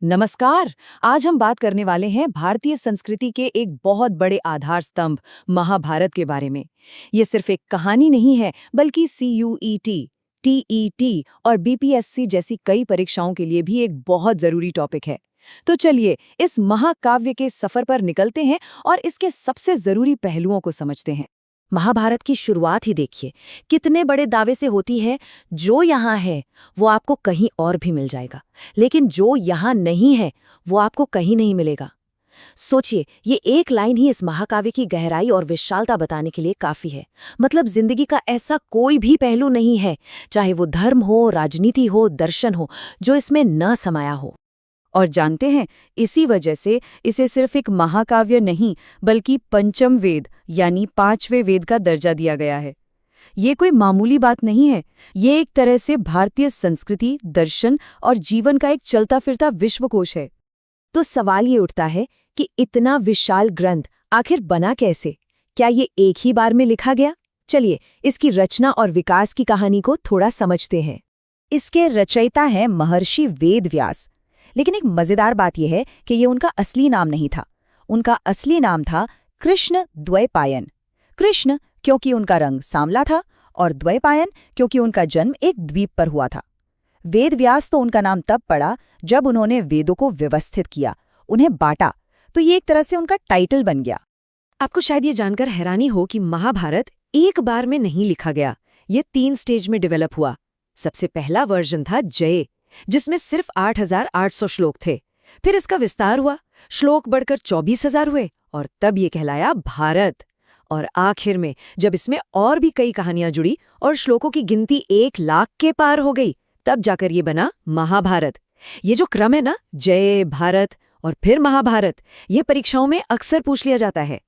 नमस्कार। आज हम बात करने वाले हैं भारतीय संस्कृति के एक बहुत बड़े आधार स्तंभ महाभारत के बारे में। ये सिर्फ एक कहानी नहीं है, बल्कि CUET, TET और BPSC जैसी कई परीक्षाओं के लिए भी एक बहुत जरूरी टॉपिक है। तो चलिए इस महाकाव्य के सफर पर निकलते हैं और इसके सबसे जरूरी पहलुओं को समझते हैं। महाभारत की शुरुआत ही देखिए, कितने बड़े दावे से होती है। जो यहाँ है वो आपको कहीं और भी मिल जाएगा, लेकिन जो यहाँ नहीं है वो आपको कहीं नहीं मिलेगा। सोचिए, ये एक लाइन ही इस महाकाव्य की गहराई और विशालता बताने के लिए काफी है। मतलब जिंदगी का ऐसा कोई भी पहलू नहीं है, चाहे वो धर्म हो, राजनीति हो, दर्शन हो, जो इसमें न समाया हो। और जानते हैं, इसी वजह से इसे सिर्फ एक महाकाव्य नहीं, बल्कि पंचम वेद यानी 5वें वेद का दर्जा दिया गया है। ये कोई मामूली बात नहीं है। ये एक तरह से भारतीय संस्कृति, दर्शन और जीवन का एक चलता फिरता विश्वकोश है। तो सवाल ये उठता है कि इतना विशाल ग्रंथ आखिर बना कैसे? क्या ये एक ही बार में लिखा गया? चलिए इसकी रचना और विकास की कहानी को थोड़ा समझते हैं। इसके रचयिता हैं महर्षि वेदव्यास। लेकिन एक मजेदार बात यह है कि ये उनका असली नाम नहीं था। उनका असली नाम था कृष्ण द्वैपायन। कृष्ण क्योंकि उनका रंग सांवला था और द्वैपायन क्योंकि उनका जन्म एक द्वीप पर हुआ था। वेदव्यास तो उनका नाम तब पड़ा जब उन्होंने वेदों को व्यवस्थित किया, उन्हें बांटा, तो ये एक तरह से उनका टाइटल बन गया। आपको शायद ये जानकर हैरानी हो कि महाभारत एक बार में नहीं लिखा गया। ये 3 स्टेज में डेवलप हुआ। सबसे पहला वर्जन था जय, जिसमें सिर्फ 8,800 श्लोक थे। फिर इसका विस्तार हुआ, श्लोक बढ़कर 24,000 हुए और तब ये कहलाया भारत। और आखिर में जब इसमें और भी कई कहानियां जुड़ी और श्लोकों की गिनती 1,00,000 के पार हो गई, तब जाकर ये बना महाभारत। ये जो क्रम है ना, जय, भारत और फिर महाभारत, ये परीक्षाओं में अक्सर पूछ लिया जाता है।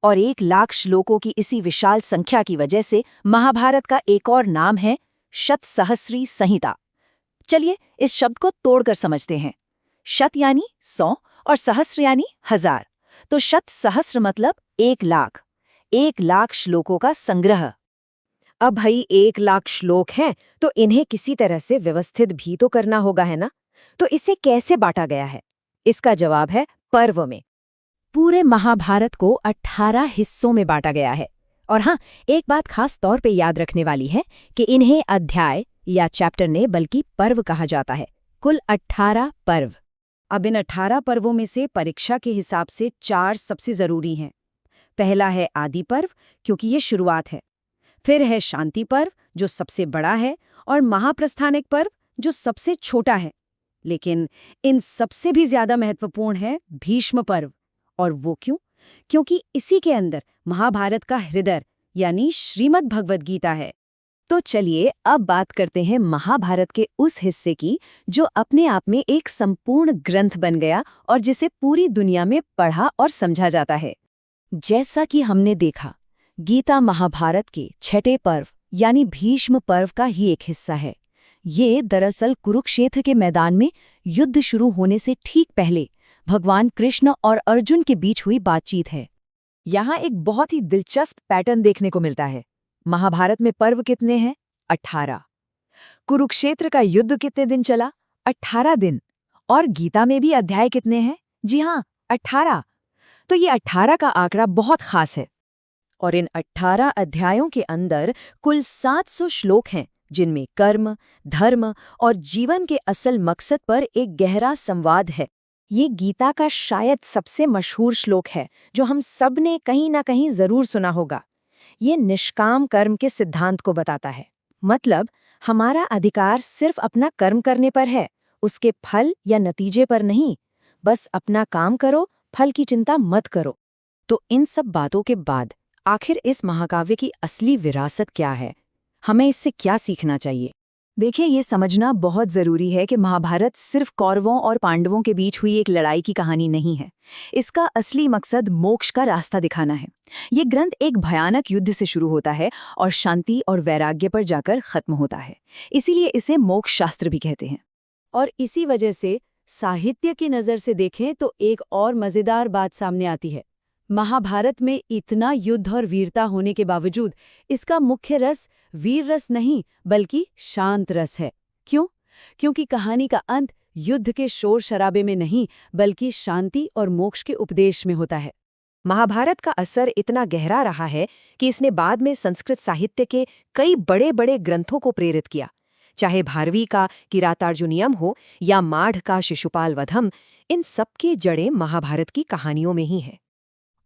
और 1,00,000 श्लोकों की इसी विशाल संख्या की वजह से महाभारत का एक और नाम है शतसहस्री संहिता। चलिए इस शब्द को तोड़कर समझते हैं। शत यानी 100 और सहस्र यानी 1000। तो शत सहस्र मतलब 1,00,000। 1,00,000 श्लोकों का संग्रह। अब भाई 1,00,000 श्लोक हैं, तो इन्हें किसी तरह से व्यवस्थित भी तो करना होगा, है ना? तो इसे कैसे बांटा गया है? इसका जवाब है पर्व में। पूरे महाभारत को 18 हिस्सों में बांटा गया है। और हाँ, एक बात खास तौर पे याद रखने वाली है कि इन्हें अध्याय या चैप्टर ने बल्कि पर्व कहा जाता है। कुल 18 पर्व। अब इन 18 पर्वों में से परीक्षा के हिसाब से 4 सबसे जरूरी हैं। पहला है आदि पर्व, क्योंकि ये शुरुआत है। फिर है शांति पर्व, जो सबसे बड़ा है, और महाप्रस्थानिक पर्व, जो सबसे छोटा है। लेकिन इन सबसे भी ज्यादा महत्वपूर्ण है भीष्म पर्व। और वो क्यों? क्योंकि इसी के अंदर महाभारत का हृदय यानी श्रीमद् भगवद गीता है। तो चलिए अब बात करते हैं महाभारत के उस हिस्से की जो अपने आप में एक संपूर्ण ग्रंथ बन गया और जिसे पूरी दुनिया में पढ़ा और समझा जाता है। जैसा कि हमने देखा, गीता महाभारत के 6ठे पर्व यानी भीष्म पर्व का ही एक हिस्सा है। ये दरअसल कुरुक्षेत्र के मैदान में युद्ध शुरू होने से ठीक पहले भगवान कृष्ण और अर्जुन के बीच हुई बातचीत है। यहाँ एक बहुत ही दिलचस्प पैटर्न देखने को मिलता है। महाभारत में पर्व कितने हैं? 18। कुरुक्षेत्र का युद्ध कितने दिन चला? 18 दिन। और गीता में भी अध्याय कितने हैं? जी हाँ, 18। तो ये 18 का आंकड़ा बहुत खास है। और इन 18 अध्यायों के अंदर कुल 700 श्लोक हैं, जिनमें कर्म, धर्म और जीवन के असल मकसद पर एक गहरा संवाद है। ये गीता का शायद सबसे मशहूर श्लोक है, जो हम सब ने कहीं ना कहीं जरूर सुना होगा। ये निष्काम कर्म के सिद्धांत को बताता है। मतलब हमारा अधिकार सिर्फ अपना कर्म करने पर है, उसके फल या नतीजे पर नहीं। बस अपना काम करो, फल की चिंता मत करो। तो इन सब बातों के बाद आखिर इस महाकाव्य की असली विरासत क्या है? हमें इससे क्या सीखना चाहिए? देखिए, ये समझना बहुत जरूरी है कि महाभारत सिर्फ कौरवों और पांडवों के बीच हुई एक लड़ाई की कहानी नहीं है। इसका असली मकसद मोक्ष का रास्ता दिखाना है। ये ग्रंथ एक भयानक युद्ध से शुरू होता है और शांति और वैराग्य पर जाकर खत्म होता है। इसीलिए इसे मोक्ष शास्त्र भी कहते हैं। और इसी वजह से साहित्य की नज़र से देखें तो एक और मज़ेदार बात सामने आती है। महाभारत में इतना युद्ध और वीरता होने के बावजूद इसका मुख्य रस वीर रस नहीं बल्कि शांत रस है। क्यों? क्योंकि कहानी का अंत युद्ध के शोर शराबे में नहीं, बल्कि शांति और मोक्ष के उपदेश में होता है। महाभारत का असर इतना गहरा रहा है कि इसने बाद में संस्कृत साहित्य के कई बड़े बड़े ग्रंथों को प्रेरित किया। चाहे भारवी का किरातार्जुनीयम हो या माढ़ का शिशुपाल वधम, इन सबकी जड़ें महाभारत की कहानियों में ही हैं।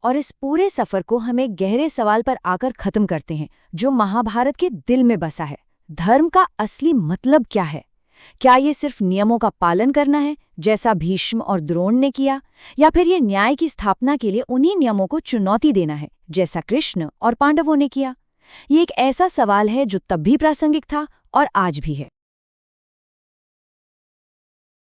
और इस पूरे सफर को हम एक गहरे सवाल पर आकर खत्म करते हैं, जो महाभारत के दिल में बसा है। धर्म का असली मतलब क्या है? क्या ये सिर्फ नियमों का पालन करना है, जैसा भीष्म और द्रोण ने किया, या फिर ये न्याय की स्थापना के लिए उन्हीं नियमों को चुनौती देना है, जैसा कृष्ण और पांडवों ने किया? ये एक ऐसा सवाल है जो तब भी प्रासंगिक था और आज भी है।